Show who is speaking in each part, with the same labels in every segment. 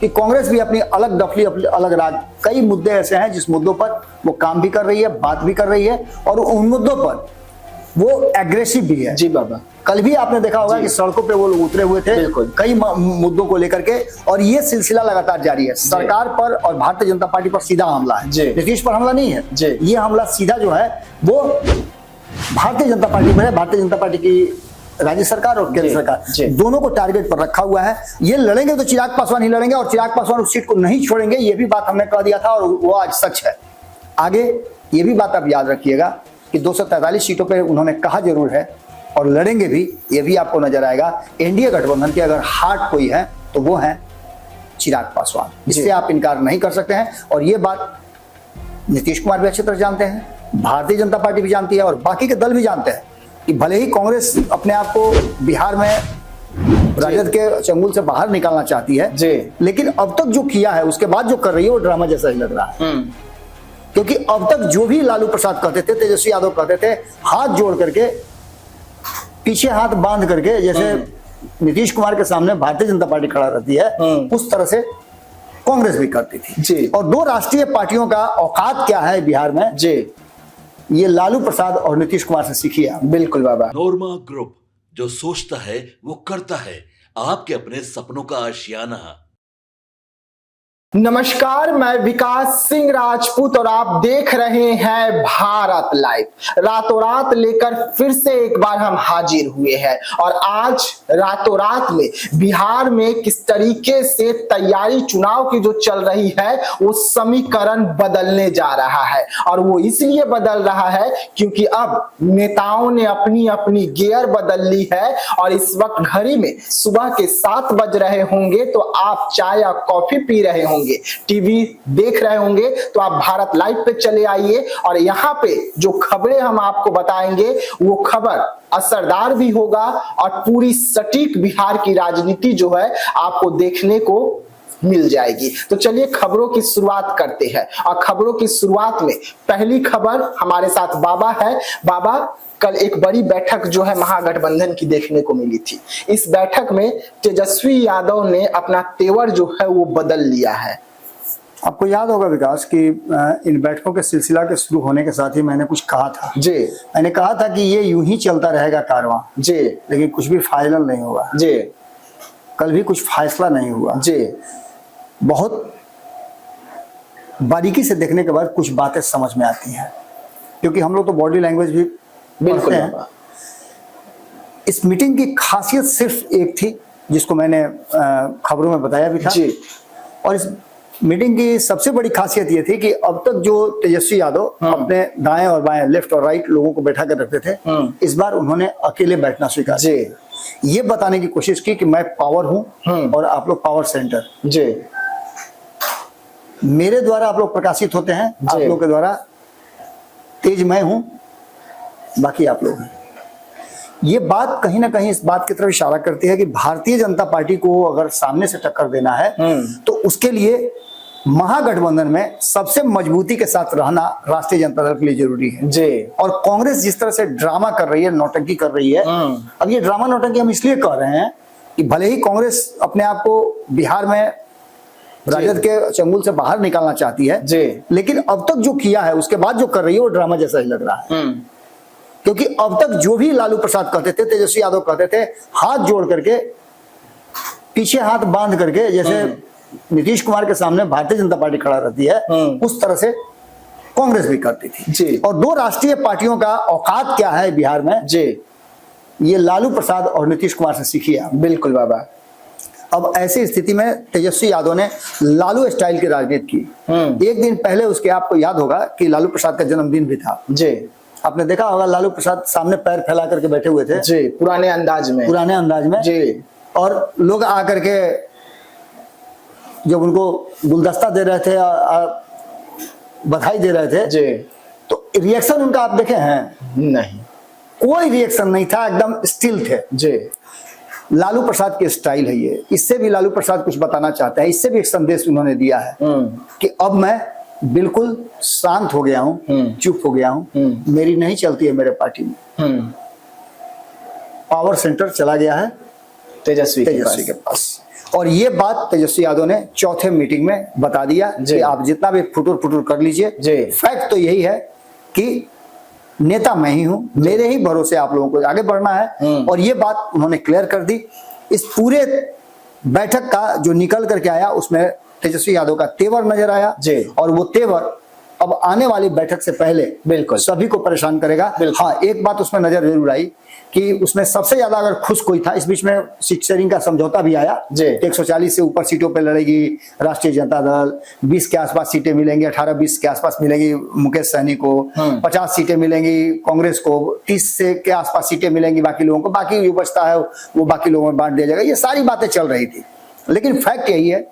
Speaker 1: कि कांग्रेस भी अपनी अलग डफली अपनी अलग राज, कई मुद्दे ऐसे हैं जिस मुद्दों पर वो काम भी कर रही है, बात भी कर रही है और उन मुद्दों पर वो एग्रेसिव भी है।
Speaker 2: जी बाबा,
Speaker 1: कल भी आपने देखा होगा कि सड़कों पे वो लोग उतरे हुए थे कई मुद्दों को लेकर के, और ये सिलसिला लगातार जारी है। सरकार पर और भारतीय जनता पार्टी पर सीधा हमला है, नीतीश पर हमला नहीं है। ये हमला सीधा जो है वो भारतीय जनता पार्टी पर है। भारतीय जनता पार्टी की राज्य सरकार और केंद्र सरकार दोनों को टारगेट पर रखा हुआ है। ये लड़ेंगे तो चिराग पासवान ही लड़ेंगे और चिराग पासवान उस सीट को नहीं छोड़ेंगे, ये भी बात हमने कह दिया था और वो आज सच है। आगे ये भी बात आप याद रखिएगा कि 243 सीटों पर उन्होंने कहा जरूर है और लड़ेंगे भी, ये भी आपको नजर आएगा। एनडीए गठबंधन के अगर हार्ट कोई है तो वो है चिराग पासवान, इससे आप इनकार नहीं कर सकते हैं। और ये बात नीतीश कुमार भी अच्छी तरह जानते हैं, भारतीय जनता पार्टी भी जानती है और बाकी के दल भी जानते हैं कि भले ही कांग्रेस अपने आप को बिहार में राजद के चंगुल से बाहर निकालना चाहती है, लेकिन अब तक जो किया है उसके बाद जो कर रही है वो ड्रामा जैसा ही लग रहा है। क्योंकि अब तक जो भी लालू प्रसाद कहते थे, तेजस्वी यादव कहते थे, हाथ जोड़ करके पीछे हाथ बांध करके, जैसे नीतीश कुमार के सामने भारतीय जनता पार्टी खड़ा रहती है उस तरह से कांग्रेस भी करती थी। और दो राष्ट्रीय पार्टियों का औकात क्या है बिहार में, ये लालू प्रसाद और नीतीश कुमार से सीखिए।
Speaker 2: बिल्कुल बाबा।
Speaker 3: नोरमा ग्रुप, जो सोचता है वो करता है, आपके अपने सपनों का आशियाना।
Speaker 2: नमस्कार, मैं विकास सिंह राजपूत और आप देख रहे हैं भारत लाइव। रातों रात लेकर फिर से एक बार हम हाजिर हुए हैं और आज रातों रात में बिहार में किस तरीके से तैयारी चुनाव की जो चल रही है वो समीकरण बदलने जा रहा है। और वो इसलिए बदल रहा है क्योंकि अब नेताओं ने अपनी अपनी गियर बदल ली है और इस वक्त घड़ी में सुबह के 7 बज रहे होंगे तो आप चाय या कॉफी पी रहे होंगे, टीवी देख रहे होंगे, तो आप भारत लाइव पे चले आइए और यहाँ पे जो खबरें हम आपको बताएंगे वो खबर असरदार भी होगा और पूरी सटीक बिहार की राजनीति जो है आपको देखने को मिल जाएगी। तो चलिए खबरों की शुरुआत करते हैं और खबरों की शुरुआत में पहली खबर हमारे साथ बाबा है। बाबा, कल एक बड़ी बैठक जो है महागठबंधन की देखने को मिली थी। इस बैठक में तेजस्वी यादव ने अपना तेवर जो है वो बदल लिया है।
Speaker 1: आपको याद होगा विकास कि इन बैठकों के सिलसिला के शुरू होने के साथ ही मैंने कुछ कहा था। मैंने कहा था कि ये यूं ही चलता रहेगा कारवां, लेकिन कुछ भी फाइनल नहीं होगा। कल भी कुछ फैसला नहीं हुआ। बहुत बारीकी से देखने के बाद कुछ बातें समझ में आती हैं, क्योंकि हम लोग तो बॉडी लैंग्वेज भी बिल्कुल हैं। इस मीटिंग की खासियत सिर्फ एक थी जिसको मैंने खबरों में बताया भी था, और इस मीटिंग की सबसे बड़ी खासियत ये थी कि अब तक जो तेजस्वी यादव अपने दाएं और बाएं, लेफ्ट और राइट लोगों को बैठा कर रखते थे, इस बार उन्होंने अकेले बैठना स्वीकार किया। ये बताने की कोशिश की कि मैं पावर हूं और आप लोग पावर सेंटर। मेरे द्वारा आप लोग प्रकाशित होते हैं, आप लोग के द्वारा तेज मैं हूं, बाकी आप लोग हैं। ये बात कहीं ना कहीं इस बात की तरफ इशारा करती है कि भारतीय जनता पार्टी को अगर सामने से टक्कर देना है तो उसके लिए महागठबंधन में सबसे मजबूती के साथ रहना राष्ट्रीय जनता दल के लिए जरूरी है। और कांग्रेस जिस तरह से ड्रामा कर रही है, नौटंकी कर रही है, अब ये ड्रामा नौटंकी हम इसलिए कर रहे हैं कि भले ही कांग्रेस अपने आप को बिहार में राजद के चंगुल से बाहर निकालना चाहती है, लेकिन अब तक जो किया है उसके बाद जो कर रही है वो ड्रामा जैसा ही लग रहा है। क्योंकि अब तक जो भी लालू प्रसाद कहते थे, तेजस्वी यादव कहते थे, हाथ जोड़ करके पीछे हाथ बांध करके, जैसे नीतीश कुमार के सामने भारतीय जनता पार्टी खड़ा रहती है उस तरह से कांग्रेस भी करती थी। और दो राष्ट्रीय पार्टियों का औकात क्या है बिहार में, ये लालू प्रसाद और नीतीश कुमार से सीखिए।
Speaker 2: बिल्कुल बाबा।
Speaker 1: अब ऐसी स्थिति में तेजस्वी यादव ने लालू स्टाइल की राजनीति की। एक दिन पहले उसके, आपको याद होगा कि लालू प्रसाद का जन्मदिन भी था। आपने देखा होगा लालू प्रसाद सामने पैर फैला करके बैठे हुए थे,
Speaker 2: पुराने अंदाज में।
Speaker 1: और लोग आकर के जब उनको गुलदस्ता दे रहे थे, बधाई दे रहे थे, तो रिएक्शन उनका आप देखे हैं?
Speaker 2: नहीं,
Speaker 1: कोई रिएक्शन नहीं था, एकदम स्टिल थे। लालू प्रसाद की स्टाइल है ये। इससे भी लालू प्रसाद कुछ बताना चाहते हैं, इससे भी एक संदेश उन्होंने दिया है कि अब मैं बिल्कुल शांत हो गया हूं, चुप हो गया हूं, मेरी नहीं चलती है मेरे पार्टी में। पावर सेंटर चला गया है तेजस्वी के पास। और ये बात तेजस्वी यादव ने चौथे मीटिंग में बता दिया कि आप जितना भी फुटुर फुटुर कर लीजिए, फैक्ट तो यही है कि नेता मैं ही हूं, मेरे ही भरोसे आप लोगों को आगे बढ़ना है। और ये बात उन्होंने क्लियर कर दी। इस पूरे बैठक का जो निकल करके आया उसमें तेजस्वी यादव का तेवर नजर आया और वो तेवर अब आने वाली बैठक से पहले बिल्कुल सभी को परेशान करेगा। हाँ, एक बात उसमें नजर जरूर आई कि उसमें सबसे ज्यादा अगर खुश कोई था, इस बीच में सीट शेयरिंग का समझौता भी आया, 140 से ऊपर सीटों पे लड़ेगी राष्ट्रीय जनता दल, 20 के आसपास सीटें मिलेंगी, 18-20 के आसपास मिलेंगी मुकेश सहनी को, 50 सीटें मिलेंगी कांग्रेस को, 30 से के आसपास सीटें मिलेंगी बाकी लोगों को, बाकी जो बचता है वो बाकी लोगों में बांट दिया जाएगा। ये सारी बातें चल रही थी, लेकिन फैक्ट यही है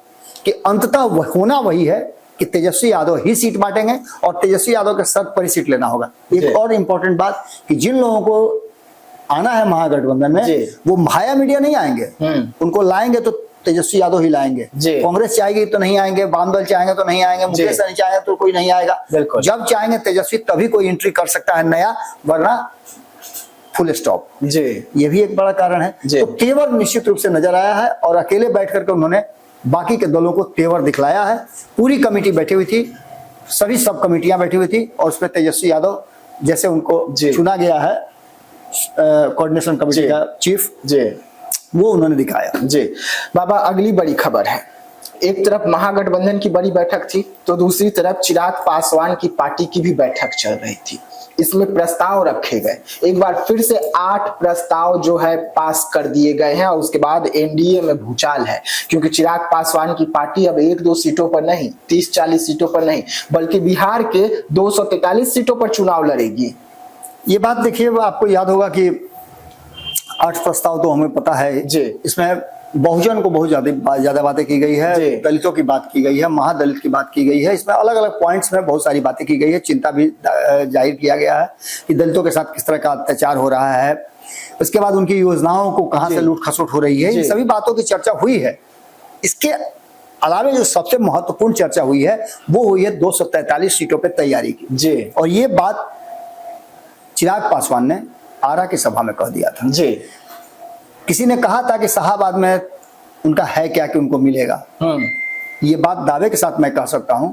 Speaker 1: कि अंततः होना वही है कि तेजस्वी यादव ही सीट बांटेंगे और तेजस्वी यादव के शर्त पर ही सीट लेना होगा। एक और इम्पोर्टेंट बात कि जिन लोगों को आना है महागठबंधन में वो माया मीडिया नहीं आएंगे, उनको लाएंगे तो तेजस्वी यादव ही लाएंगे। कांग्रेस चाहेगी तो नहीं आएंगे, वाम दल चाहेंगे तो नहीं आएंगे, मुकेश सहनी चाहेंगे तो कोई नहीं आएगा। जब चाहेंगे तेजस्वी तभी कोई एंट्री कर सकता है नया, वरना फुल स्टॉप। ये भी एक बड़ा कारण है। तो तेवर निश्चित रूप से नजर आया है और अकेले बैठ करके उन्होंने बाकी के दलों को तेवर दिखलाया है। पूरी कमेटी बैठी हुई थी, सभी सब कमेटियां बैठी हुई थी और उसमें तेजस्वी यादव जैसे उनको चुना गया है कोऑर्डिनेशन कमेटी का चीफ, वो उन्होंने दिखाया।
Speaker 2: बाबा, अगली बड़ी खबर है, एक तरफ महागठबंधन की बड़ी बैठक थी तो दूसरी तरफ चिराग पासवान की पार्टी की भी बैठक चल रही थी। इसमें प्रस्ताव रखे गए, एक बार फिर से 8 प्रस्ताव जो है पास कर दिए गए हैं और उसके बाद एनडीए में भूचाल है, क्योंकि चिराग पासवान की पार्टी अब 1-2 सीटों पर नहीं, 30-40 सीटों पर नहीं, बल्कि बिहार के 243 सीटों पर चुनाव लड़ेगी।
Speaker 1: ये बात देखिए, आपको याद होगा कि 8 प्रस्ताव तो हमें पता है, इसमें बहुजन को बहुत ज्यादा बातें की गई है, दलितों की बात की गई है, महादलित की बात की गई है, इसमें अलग अलग पॉइंट्स में बहुत सारी बातें की गई है। चिंता भी जाहिर किया गया है कि दलितों के साथ किस तरह का अत्याचार हो रहा है, उसके बाद उनकी योजनाओं को कहां से लूट खसोट हो रही है, इन सभी बातों की चर्चा हुई है। इसके अलावा जो सबसे महत्वपूर्ण चर्चा हुई है वो हुई है 243 सीटों पर तैयारी की। और ये बात चिराग पासवान ने आरा की सभा में कह दिया था। किसी ने कहा था कि शाहाबाद में उनका है क्या कि उनको मिलेगा। ये बात दावे के साथ मैं कह सकता हूं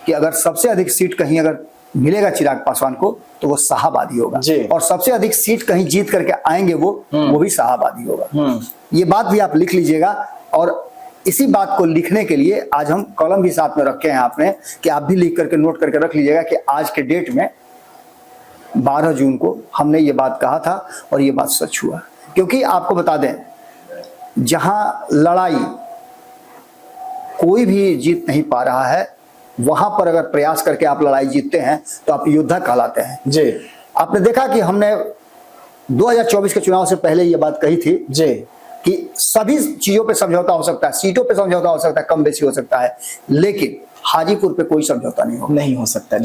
Speaker 1: कि अगर सबसे अधिक सीट कहीं अगर मिलेगा चिराग पासवान को तो वो शाहाबाद ही होगा, और सबसे अधिक सीट कहीं जीत करके आएंगे वो भी शाहाबाद ही होगा। ये बात भी आप लिख लीजिएगा। और इसी बात को लिखने के लिए आज हम कॉलम भी साथ में रखे हैं आपने, कि आप भी लिख करके नोट करके रख लीजिएगा कि आज के डेट में 12 जून को हमने ये बात कहा था और ये बात सच हुआ। क्योंकि आपको बता दें, जहां लड़ाई कोई भी जीत नहीं पा रहा है, वहां पर अगर प्रयास करके आप लड़ाई जीतते हैं तो आप योद्धा कहलाते हैं। आपने देखा कि हमने 2024 के चुनाव से पहले ये बात कही थी कि सभी चीजों पे समझौता हो सकता है, सीटों पे समझौता हो सकता है, कम बेसी हो सकता है, लेकिन हाजीपुर पे कोई समझौता नहीं हो सकता।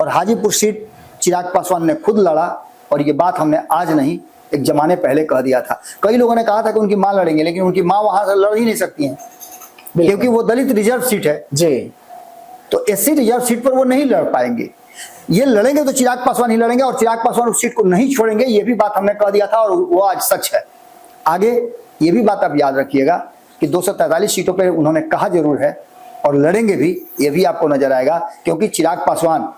Speaker 1: और हाजीपुर सीट चिराग पासवान ने खुद लड़ा, और ये बात हमने आज नहीं, एक जमाने पहले कह दिया था। कई लोगों ने कहा था कि उनकी मां लड़ेंगे, लेकिन उनकी मां वहां से लड़ ही नहीं सकती हैं क्योंकि वो दलित रिजर्व सीट है। तो एससी रिजर्व सीट पर वो नहीं लड़ पाएंगे। ये लड़ेंगे तो चिराग पासवान ही लड़ेंगे, और चिराग पासवान उस सीट को नहीं छोड़ेंगे। ये भी बात हमने कह दिया था और वो आज सच है। आगे ये भी बात आप याद रखिएगा कि 243 सीटों पर उन्होंने कहा जरूर है और लड़ेंगे भी, ये भी आपको नजर आएगा। क्योंकि चिराग पासवान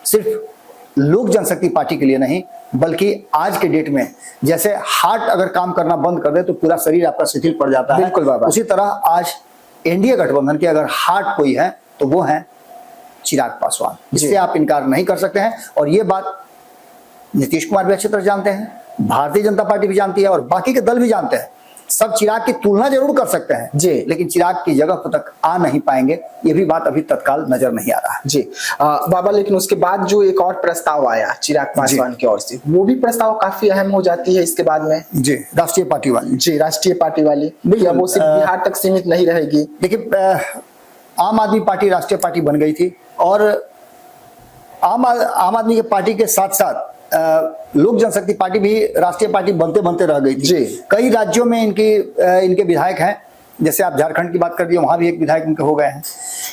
Speaker 1: सिर्फ लोक जनशक्ति पार्टी के लिए नहीं, बल्कि आज के डेट में जैसे हार्ट अगर काम करना बंद कर दे तो पूरा शरीर आपका शिथिल पड़ जाता है, बिल्कुल बाबा, उसी तरह आज एनडीए गठबंधन के अगर हार्ट कोई है तो वो है चिराग पासवान, जिससे आप इनकार नहीं कर सकते हैं। और ये बात नीतीश कुमार भी अच्छी तरह जानते हैं, भारतीय जनता पार्टी भी जानती है और बाकी के दल भी जानते हैं। सब चिराग की तुलना जरूर कर सकते हैं लेकिन चिराग की जगह पर तक आ नहीं पाएंगे। ये भी बात अभी तत्काल नजर नहीं आ रहा है
Speaker 2: बाबा। लेकिन उसके बाद जो एक और प्रस्ताव आया चिराग पासवान की ओर से, वो भी प्रस्ताव काफी अहम हो जाती है इसके बाद में।
Speaker 1: राष्ट्रीय पार्टी वाली।
Speaker 2: राष्ट्रीय पार्टी वाली, या वो सिर्फ बिहार तक सीमित नहीं रहेगी।
Speaker 1: देखिए, आम आदमी पार्टी राष्ट्रीय पार्टी बन गई थी और आम आदमी की पार्टी के साथ साथ लोक जनशक्ति पार्टी भी राष्ट्रीय पार्टी बनते बनते रह गई थी। कई राज्यों में इनके विधायक हैं, जैसे आप झारखंड की बात कर दिए, वहां भी एक विधायक इनके हो गए हैं।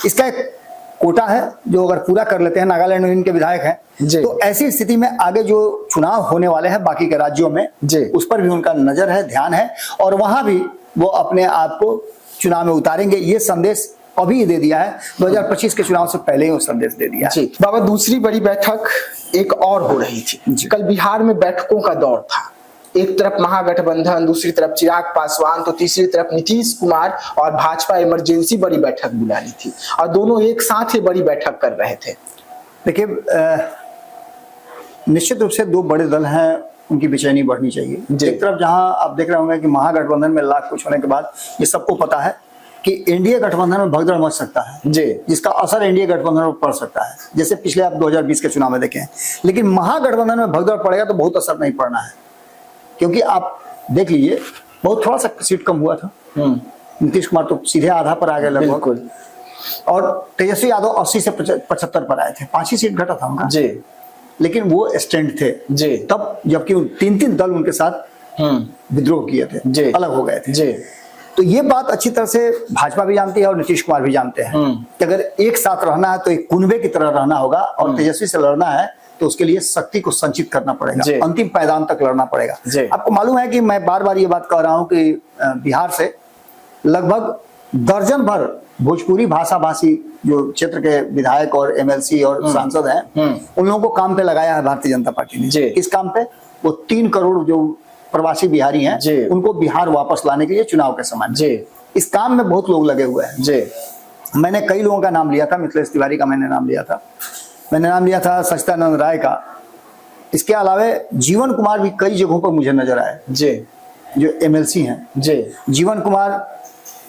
Speaker 1: इसका एक कोटा है जो अगर पूरा कर लेते हैं, नागालैंड में इनके विधायक हैं, तो ऐसी स्थिति में आगे जो चुनाव होने वाले हैं बाकी के राज्यों में, उस पर भी उनका नजर है, ध्यान है, और वहां भी वो अपने आप को चुनाव में उतारेंगे। ये संदेश अभी ही दे दिया है, 2025 के चुनाव से पहले ही वो संदेश दे दिया है।
Speaker 2: बाबा, दूसरी बड़ी बैठक एक और हो रही थी। कल बिहार में बैठकों का दौर था। एक तरफ महागठबंधन, दूसरी तरफ चिराग पासवान, तो तीसरी तरफ नीतीश कुमार और भाजपा इमरजेंसी बड़ी बैठक बुला ली थी और दोनों एक साथ ही बड़ी बैठक कर रहे थे।
Speaker 1: देखिए, निश्चित रूप से दो बड़े दल हैं, उनकी बेचैनी बढ़नी चाहिए। एक तरफ जहां आप देख रहे होंगे कि महागठबंधन में लाख कुछ होने के बाद ये सबको पता है कि एनडीए गठबंधन में भगदड़ मच सकता है जी, जिसका असर एनडीए गठबंधन पर पड़ सकता है, जैसे पिछले आप 2020 के चुनाव में देखें। लेकिन महागठबंधन में भगदड़ पड़ेगा तो बहुत असर नहीं पड़ना है, क्योंकि आप देख लीजिए बहुत थोड़ा सा सीट कम हुआ था। नीतीश कुमार तो सीधे आधा पर आ गए लगभग, और तेजस्वी यादव 80 से 75 पर आए थे, 5 ही सीट घटा था उनका जी। लेकिन वो स्टैंड थे जी तब, जबकि 3-3 दल उनके साथ विद्रोह किए थे जी, अलग हो गए थे जी। तो ये बात अच्छी तरह से भाजपा भी जानती है और नीतीश कुमार भी जानते हैं कि अगर एक साथ रहना है तो एक कुनबे की तरह रहना होगा, और तेजस्वी से लड़ना है तो उसके लिए शक्ति को संचित करना पड़ेगा, अंतिम पायदान तक लड़ना पड़ेगा। आपको मालूम है कि मैं बार बार ये बात कह रहा हूं कि बिहार से लगभग दर्जन भर भोजपुरी भाषा भाषी जो क्षेत्र के विधायक और एमएलसी और सांसद हैं, उन लोगों को काम पे लगाया है भारतीय जनता पार्टी ने। इस काम पे वो 3 करोड़ जो प्रवासी बिहारी हैं उनको बिहार वापस लाने के लिए चुनाव के समय इस काम में बहुत लोग लगे हुए हैं। मैंने कई लोगों का नाम लिया था, मिथिलेश तिवारी का मैंने नाम लिया था, मैंने नाम लिया था सच्चिदानंद राय का। इसके अलावा जीवन कुमार भी कई जगहों पर मुझे नजर आए जो एमएलसी हैं। जीवन कुमार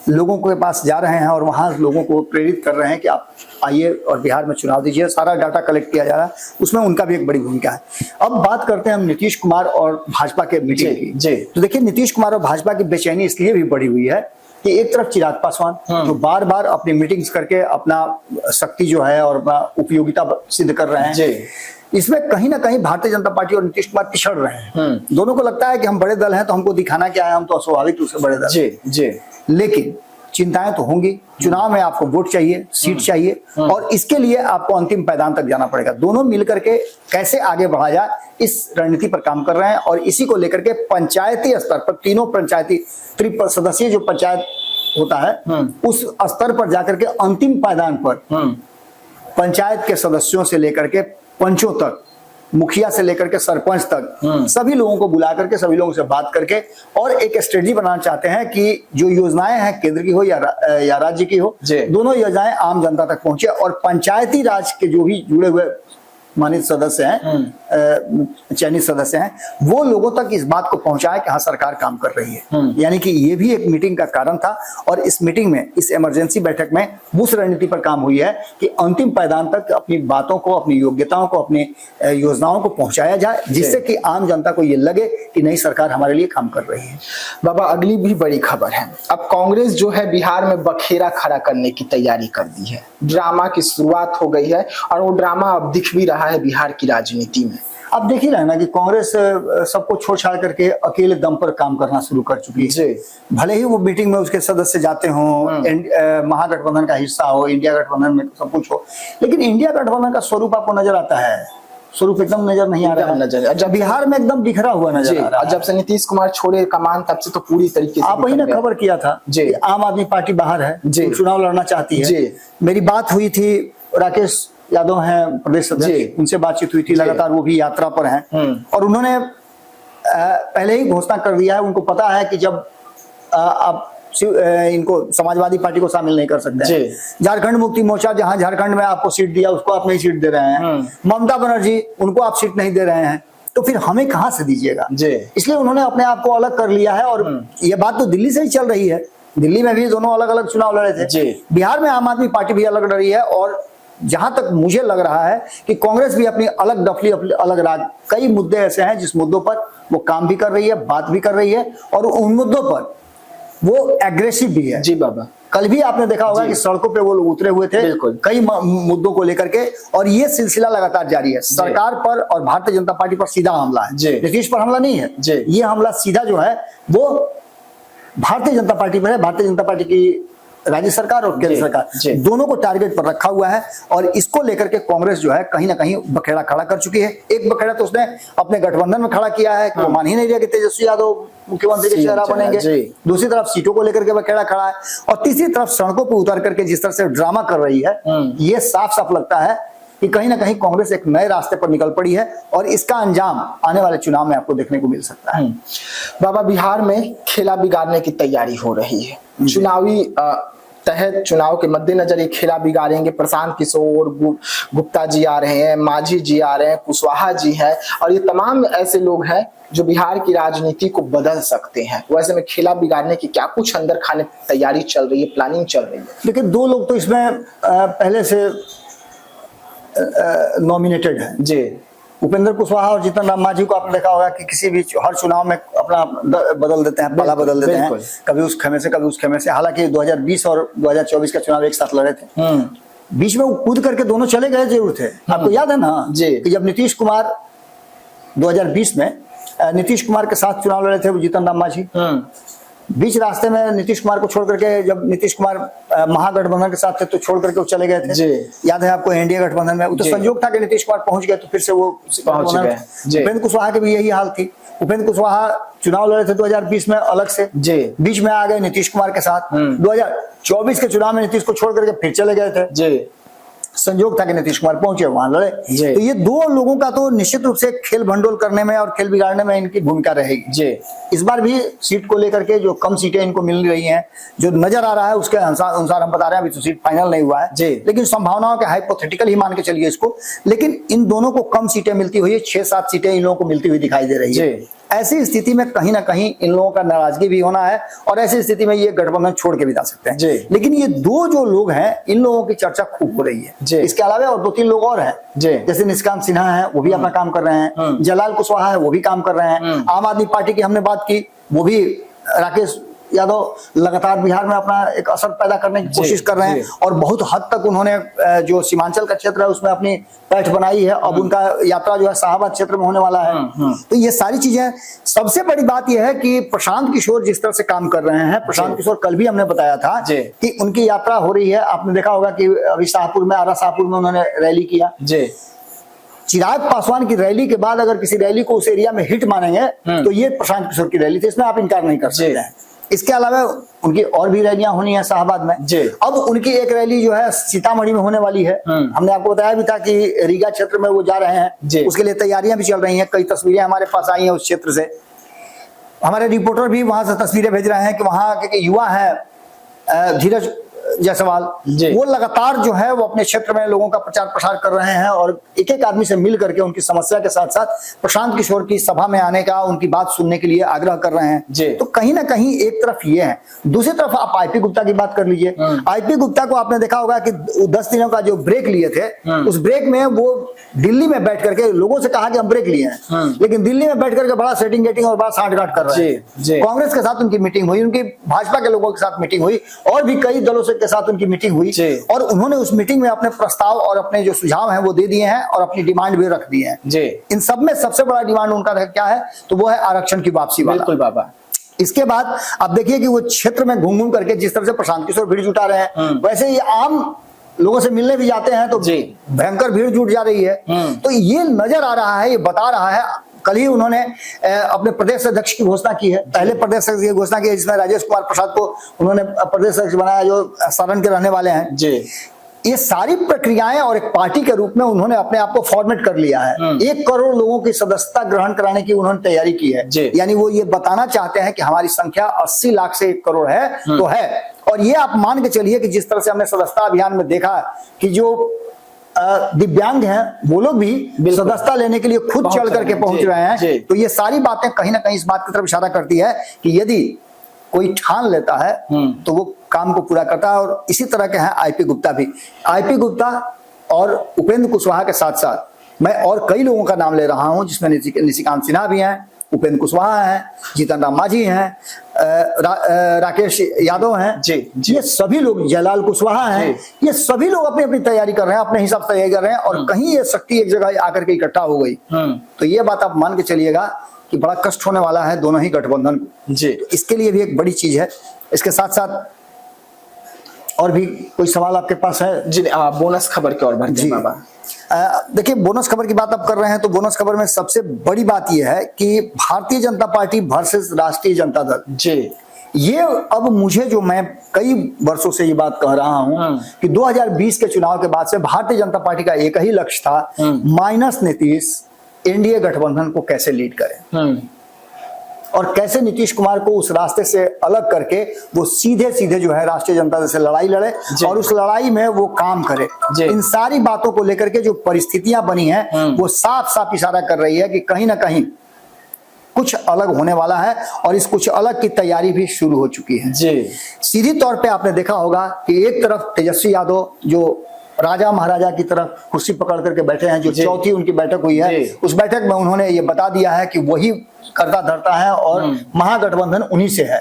Speaker 1: लोगों के पास जा रहे हैं और वहां लोगों को प्रेरित कर रहे हैं कि आप आइए और बिहार में चुनाव दीजिए। सारा डाटा कलेक्ट किया जा रहा है, उसमें उनका भी एक बड़ी भूमिका है। अब बात करते हैं हम नीतीश कुमार और भाजपा के मीटिंग की। तो देखिए, नीतीश कुमार और भाजपा की बेचैनी इसलिए भी बढ़ी हुई है कि एक तरफ चिराग पासवान जो बार बार अपनी मीटिंग्स करके अपना शक्ति जो है और अपना उपयोगिता सिद्ध कर रहे हैं, इसमें कहीं ना कहीं भारतीय जनता पार्टी और नीतीश कुमार पिछड़ रहे हैं। दोनों को लगता है कि हम बड़े दल हैं तो हमको दिखाना क्या है, हम तो अस्वाभाविक रूप से बड़े दल। लेकिन चिंताएं तो होंगी, चुनाव में आपको वोट चाहिए, सीट चाहिए, और इसके लिए आपको अंतिम पायदान तक जाना पड़ेगा। दोनों मिलकर के कैसे आगे बढ़ा जाए इस रणनीति पर काम कर रहे हैं, और इसी को लेकर के पंचायती स्तर पर तीनों पंचायती सदस्यीय जो पंचायत होता है उस स्तर पर जाकर के अंतिम पायदान पर पंचायत के सदस्यों से लेकर के पंचों तक, मुखिया से लेकर के सरपंच तक सभी लोगों को बुला करके, सभी लोगों से बात करके और एक स्ट्रेटजी बनाना चाहते हैं कि जो योजनाएं हैं केंद्र की हो या राज्य की हो, दोनों योजनाएं आम जनता तक पहुंचे, और पंचायती राज के जो भी जुड़े हुए मानित सदस्य हैं, चयनित सदस्य हैं, वो लोगों तक इस बात को पहुंचाए कि हाँ सरकार काम कर रही है। यानी कि ये भी एक मीटिंग का कारण था, और इस मीटिंग में, इस इमरजेंसी बैठक में उस रणनीति पर काम हुई है कि अंतिम पायदान तक अपनी बातों को, अपनी योग्यताओं को, अपनी योजनाओं को पहुंचाया जाए, जिससे कि आम जनता को ये लगे कि नई सरकार हमारे लिए काम कर रही है।
Speaker 2: बाबा, अगली भी बड़ी खबर है। अब कांग्रेस जो है बिहार में बखेरा खड़ा करने की तैयारी कर दी है। ड्रामा की शुरुआत हो गई है और वो ड्रामा अब दिख भी रहा है बिहार की राजनीति में।
Speaker 1: अब देख ही रहे ना कि कांग्रेस सबको छोड़ छाड़ करके अकेले दम पर काम करना शुरू कर चुकी है। भले ही वो मीटिंग में उसके सदस्य जाते हों, महागठबंधन का हिस्सा हो, इंडिया गठबंधन में सब कुछ हो, लेकिन इंडिया गठबंधन का स्वरूप आपको नजर आता है, स्वरूप एकदम नजर नहीं आ रहा है। जब बिहार में एकदम बिखरा हुआ नजर आ रहा है।
Speaker 2: जब से नीतीश कुमार छोड़े कमान तब से तो पूरी तरीके से
Speaker 1: आप वही ना खबर किया था कि आम आदमी पार्टी बाहर है, चुनाव लड़ना चाहती है। मेरी बात हुई थी, राकेश यादव हैं प्रदेश अध्यक्ष, उनसे बातचीत हुई थी, लगातार वो भी यात्रा पर हैं, और उन्होंने पहले ही घोषणा कर दिया है, उनको पता है कि जब आप इनको समाजवादी पार्टी को शामिल नहीं कर सकते। झारखंड मुक्ति मोर्चा जहां झारखंड में आपको सीट दिया उसको आप नहीं सीट दे रहे हैं, ममता बनर्जी उनको आप सीट नहीं दे रहे हैं, तो फिर हमें कहां से दीजिएगा। इसलिए उन्होंने अपने आप को अलग कर लिया है, और ये बात तो दिल्ली से ही चल रही है। दिल्ली में भी दोनों अलग अलग चुनाव लड़े थे, बिहार में आम आदमी पार्टी भी अलग लड़ी है, और जहां तक मुझे लग रहा है कि कांग्रेस भी अपनी अलग डफली, अलग राज, कई मुद्दे ऐसे हैं जिस मुद्दों पर वो काम भी कर रही है, बात भी कर रही है, और उन मुद्दों पर वो एग्रेसिव भी है।
Speaker 2: जी बाबा,
Speaker 1: कल भी आपने देखा होगा कि सड़कों पे वो लोग उतरे हुए थे कई मुद्दों को लेकर के, और ये सिलसिला लगातार जारी है। सरकार पर और भारतीय जनता पार्टी पर सीधा हमला है, नीतीश पर हमला नहीं है। ये हमला सीधा जो है वो भारतीय जनता पार्टी पर है। भारतीय जनता पार्टी की राज्य सरकार और केंद्र सरकार दोनों को टारगेट पर रखा हुआ है। और इसको लेकर के कांग्रेस जो है कहीं ना कहीं बखेड़ा खड़ा कर चुकी है। एक बखेड़ा तो उसने अपने गठबंधन में खड़ा किया है कि वो मान ही नहीं रहा कि तेजस्वी यादव मुख्यमंत्री के चेहरा बनेंगे। दूसरी तरफ सीटों को लेकर के बखेड़ा खड़ा है और तीसरी तरफ सड़कों पर उतर करके जिस तरह से ड्रामा कर रही है, ये साफ साफ लगता है कि कहीं ना कहीं कांग्रेस एक नए रास्ते पर निकल पड़ी है और इसका अंजाम आने वाले चुनाव में आपको देखने को मिल सकता है।
Speaker 2: बाबा, बिहार में खेला बिगाड़ने की तैयारी हो रही है। चुनावी तहत चुनाव के मद्देनजर ये खेला बिगाड़ेंगे। प्रशांत किशोर, गुप्ता जी आ रहे हैं, मांझी जी आ रहे हैं, कुशवाहा जी है और ये तमाम ऐसे लोग हैं जो बिहार की राजनीति को बदल सकते हैं। वैसे में खेला बिगाड़ने की क्या कुछ अंदर खाने तैयारी चल रही है, प्लानिंग चल रही है?
Speaker 1: देखिए, दो लोग तो इसमें पहले से नॉमिनेटेड है जी, उपेंद्र कुशवाहा और जीतन राम मांझी को आपने देखा होगा कि किसी भी हर चुनाव में अपना बदल देते हैं, पाला बदल देते हैं, कभी उस खेमे से कभी उस खेमे से। हालांकि 2020 और 2024 का चुनाव एक साथ लड़े थे, बीच में वो कूद करके दोनों चले गए जरूर थे। आपको याद है ना जी कि जब नीतीश कुमार 2020 में नीतीश कुमार के साथ चुनाव लड़े थे वो जीतन राम मांझी, बीच रास्ते में नीतीश कुमार को छोड़ करके, जब नीतीश कुमार महागठबंधन के साथ थे तो छोड़ करके वो चले गए थे जी। याद है आपको एनडीए गठबंधन में? वो तो संयोग था कि नीतीश कुमार पहुंच गए तो फिर से वो पहुंच गए। उपेंद्र कुशवाहा की भी यही हाल थी। उपेंद्र कुशवाहा चुनाव लड़े थे 2020 में अलग से जी, बीच में आ गए नीतीश कुमार के साथ। 2024 के चुनाव में नीतीश को छोड़ करके फिर चले गए थे जी, संयोग था कि नीतीश कुमार पहुंचे वहां लड़े। तो ये दो लोगों का तो निश्चित रूप से खेल भंडोल करने में और खेल बिगाड़ने में इनकी भूमिका रहेगी जी। इस बार भी सीट को लेकर के जो कम सीटें इनको मिल रही हैं, जो नजर आ रहा है उसके अनुसार हम बता रहे हैं, अभी तो सीट फाइनल नहीं हुआ है जी, लेकिन संभावनाओं के हाइपोथेटिकल ही मान के चलिए इसको। लेकिन इन दोनों को कम सीटें मिलती हुई, 6-7 सीटें इन लोगों को मिलती हुई दिखाई दे रही है। ऐसी स्थिति में कहीं ना कहीं इन लोगों का नाराजगी भी होना है और ऐसी स्थिति में ये गठबंधन छोड़ के भी जा सकते हैं। लेकिन ये दो जो लोग हैं, इन लोगों की चर्चा खूब हो रही है। इसके अलावा और 2-3 लोग और हैं, जैसे निशिकांत सिन्हा है, वो भी अपना काम कर रहे हैं, जलाल कुशवाहा है, वो भी काम कर रहे हैं। आम आदमी पार्टी की हमने बात की, वो भी राकेश यादव लगातार बिहार में अपना एक असर पैदा करने की कोशिश कर रहे हैं और बहुत हद तक उन्होंने जो सीमांचल का क्षेत्र है उसमें अपनी पैठ बनाई है। अब उनका यात्रा जो है शाहबाद क्षेत्र में होने वाला है। तो ये सारी चीजें, सबसे बड़ी बात यह है कि प्रशांत किशोर जिस तरह से काम कर रहे हैं, प्रशांत किशोर कल भी हमने बताया था कि उनकी यात्रा हो रही है। आपने देखा होगा कि अभी शाहपुर में, आरा शाहपुर में उन्होंने रैली किया। चिराग पासवान की रैली के बाद अगर किसी रैली को उस एरिया में हिट मानेंगे तो ये प्रशांत किशोर की रैली थी, इसमें आप इनकार नहीं कर सकते हैं। इसके अलावा उनकी और भी रैलियां होनी है शाहबाद में। अब उनकी एक रैली जो है सीतामढ़ी में होने वाली है। हमने आपको बताया भी था कि रीगा क्षेत्र में वो जा रहे हैं, उसके लिए तैयारियां भी चल रही हैं। कई तस्वीरें हमारे पास आई हैं उस क्षेत्र से, हमारे रिपोर्टर भी वहां से तस्वीरें भेज रहे हैं कि वहां के युवा है धीरज जायसवाल, वो लगातार जो है वो अपने क्षेत्र में लोगों का प्रचार प्रसार कर रहे हैं और एक एक आदमी से मिल करके उनकी समस्या के साथ साथ प्रशांत किशोर की सभा में आने का, उनकी बात सुनने के लिए आग्रह कर रहे हैं। तो कहीं ना कहीं एक तरफ ये है, दूसरी तरफ आप आईपी गुप्ता की बात कर लीजिए। आईपी गुप्ता को आपने देखा होगा कि 10 दिनों का जो ब्रेक लिए थे, उस ब्रेक में वो दिल्ली में बैठ करके लोगों से कहा कि हम ब्रेक लिए हैं, लेकिन दिल्ली में बैठ करके बड़ा सेटिंग गेटिंग और बड़ा साठगांठ कर रहे हैं। कांग्रेस के साथ उनकी मीटिंग हुई, उनकी भाजपा के लोगों के साथ मीटिंग हुई और भी कई दलों से के साथ उनकी मीटिंग हुई और उन्होंने उस मीटिंग में अपने प्रस्ताव और अपने जो सुझाव हैं वो दे दिए हैं और अपनी डिमांड भी रख दी है। इन सब में सबसे बड़ा डिमांड उनका क्या है, तो वो है आरक्षण की वापसी वाला। बिल्कुल बाबा। इसके बाद आप देखिए कि वो क्षेत्र में घूम घूम करके जिस तरह से प्रशांत किशोर भीड़ जुटा रहे हैं, वैसे ये आम लोगों से मिलने भी जाते हैं तो भयंकर भीड़ जुट जा रही है। तो ये नजर आ रहा है, ये बता रहा है। कल ही उन्होंने अपने प्रदेश अध्यक्ष की घोषणा की है, पहले प्रदेश अध्यक्ष की घोषणा की है जिसमें राजेश कुमार प्रसाद को उन्होंने प्रदेश अध्यक्ष बनाया, जो सारण के रहने वाले हैं। ये सारी प्रक्रियाएं और एक पार्टी के रूप में उन्होंने अपने आप को फॉर्मेट कर लिया है। 1 करोड़ लोगों की सदस्यता ग्रहण कराने की उन्होंने तैयारी की है। यानी वो ये बताना चाहते हैं कि हमारी संख्या 80 लाख से 1 करोड़ है तो है। और ये आप मान के चलिए कि जिस तरह से हमने सदस्यता अभियान में देखा कि जो दिव्यांग हैं वो लोग भी सदस्यता लेने के लिए खुद चल करके पहुंच रहे हैं। तो ये सारी बातें कहीं ना कहीं इस बात की तरफ इशारा करती है कि यदि कोई ठान लेता है तो वो काम को पूरा करता है। और इसी तरह के हैं आईपी गुप्ता भी। आईपी गुप्ता और उपेंद्र कुशवाहा के साथ साथ मैं और कई लोगों का नाम ले रहा हूं, जिसमें निशिकांत सिन्हा भी हैं, उपेंद्र कुशवाहा हैं, जीतन राम मांझी हैं, राकेश यादव हैं, ये सभी लोग, जलाल कुशवाहा हैं, ये सभी लोग अपनी अपनी तैयारी कर रहे हैं, अपने हिसाब से तैयारी कर रहे हैं। और कहीं ये शक्ति एक जगह आकर के इकट्ठा हो गई तो ये बात आप मान के चलिएगा कि बड़ा कष्ट होने वाला है दोनों ही गठबंधन को। तो इसके लिए भी एक बड़ी चीज है। इसके साथ साथ और भी कोई सवाल आपके पास है?
Speaker 2: जी बोनस खबर की ओर बढ़ते हैं बाबा।
Speaker 1: देखिए, बोनस खबर की बात आप कर रहे हैं तो बोनस खबर में सबसे बड़ी बात यह है कि भारतीय जनता पार्टी वर्सेस राष्ट्रीय जनता दल
Speaker 2: जी,
Speaker 1: ये अब मुझे, जो मैं कई वर्षों से ये बात कह रहा हूं कि 2020 के चुनाव के बाद से भारतीय जनता पार्टी का एक ही लक्ष्य था, माइनस नीतीश एनडीए गठबंधन को कैसे लीड करें और कैसे नीतीश कुमार को उस रास्ते से अलग करके वो सीधे सीधे जो है राष्ट्रीय जनता दल से लड़ाई लड़े और उस लड़ाई में वो काम करे। इन सारी बातों को लेकर के जो परिस्थितियां बनी हैं वो साफ साफ इशारा कर रही है कि कहीं ना कहीं कुछ अलग होने वाला है और इस कुछ अलग की तैयारी भी शुरू हो चुकी है। सीधी तौर पे आपने देखा होगा कि एक तरफ तेजस्वी यादव जो राजा महाराजा की तरफ कुर्सी पकड़ करके बैठे हैं, जो चौथी उनकी बैठक हुई है, उस बैठक में उन्होंने ये बता दिया है कि वही करता धरता है और महागठबंधन उन्हीं से है।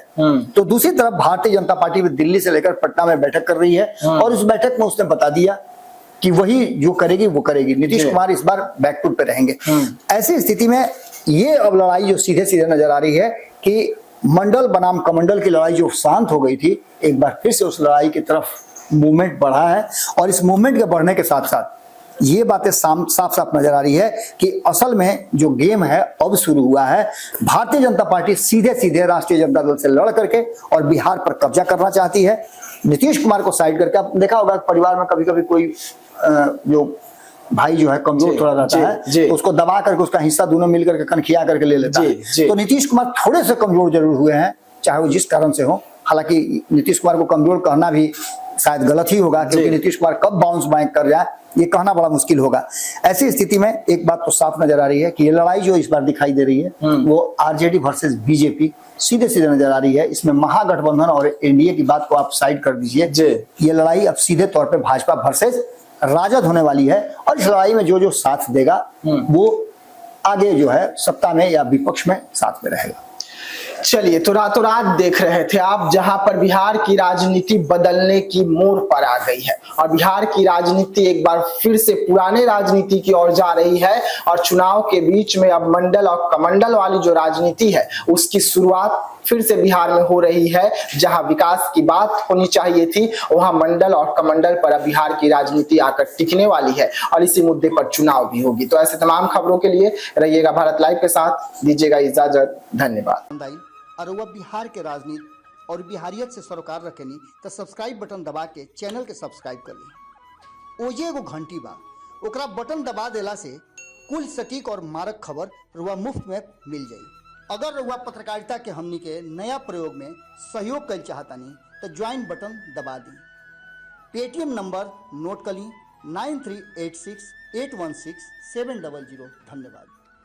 Speaker 1: तो दूसरी तरफ भारतीय जनता पार्टी भी दिल्ली से लेकर पटना में बैठक कर रही है और उस बैठक में उसने बता दिया कि वही जो करेगी वो करेगी, नीतीश कुमार इस बार बैकफुट पे रहेंगे। ऐसी स्थिति में ये अब लड़ाई जो सीधे सीधे नजर आ रही है कि मंडल बनाम कमंडल की लड़ाई जो शांत हो गई थी, एक बार फिर से उस लड़ाई की तरफ मूवमेंट बढ़ा है और इस मूवमेंट के बढ़ने के साथ साथ ये बातें साफ साफ नजर आ रही है कि असल में जो गेम है अब शुरू हुआ है। भारतीय जनता पार्टी सीधे सीधे राष्ट्रीय जनता दल से लड़ करके और बिहार पर कब्जा करना चाहती है, नीतीश कुमार को साइड करके। आप देखा होगा परिवार में कभी कभी कोई जो भाई जो है कमजोर थोड़ा रहता है तो उसको दबा करके उसका हिस्सा दोनों मिलकर के कनखिया करके ले लेता है। तो नीतीश कुमार थोड़े से कमजोर जरूर हुए हैं, चाहे वो जिस कारण से हो। हालांकि नीतीश कुमार को कमजोर कहना भी शायद गलत ही होगा, क्योंकि नीतीश कुमार कब बाउंस बैक कर जाए ये कहना बड़ा मुश्किल होगा। ऐसी स्थिति में एक बात तो साफ नजर आ रही है कि ये लड़ाई जो इस बार दिखाई दे रही है वो आरजेडी वर्सेस बीजेपी सीधे सीधे नजर आ रही है। इसमें महागठबंधन और एनडीए की बात को आप साइड कर दीजिए, ये लड़ाई अब सीधे तौर पे भाजपा वर्सेस राजद होने वाली है और इस लड़ाई में जो जो साथ देगा वो आगे जो है सत्ता में या विपक्ष में साथ में रहेगा।
Speaker 2: चलिए, तो रातों रात देख रहे थे आप जहां पर बिहार की राजनीति बदलने की मोड़ पर आ गई है और बिहार की राजनीति एक बार फिर से पुराने राजनीति की ओर जा रही है और चुनाव के बीच में अब मंडल और कमंडल वाली जो राजनीति है उसकी शुरुआत फिर से बिहार में हो रही है। जहां विकास की बात होनी चाहिए थी वहां मंडल और कमंडल पर अब बिहार की राजनीति आकर टिकने वाली है और इसी मुद्दे पर चुनाव भी होगी। तो ऐसे तमाम खबरों के लिए रहिएगा भारत लाइव के साथ, दीजिएगा इजाजत, धन्यवाद।
Speaker 1: और वह बिहार के राजनीति और बिहारियत से सरोकार रखेनी तो सब्सक्राइब बटन दबा के चैनल के सब्सक्राइब कर ली। ओजे एगो घंटी बा, ओकरा बटन दबा देला से कुल सटीक और मारक खबर रुआ मुफ्त में मिल जाई। अगर रुआ पत्रकारिता के हमनी के नया प्रयोग में सहयोग कर चाहतानी तो ज्वाइन बटन दबा दी। पेटीएम नंबर नोट कर ली 9386816700। धन्यवाद।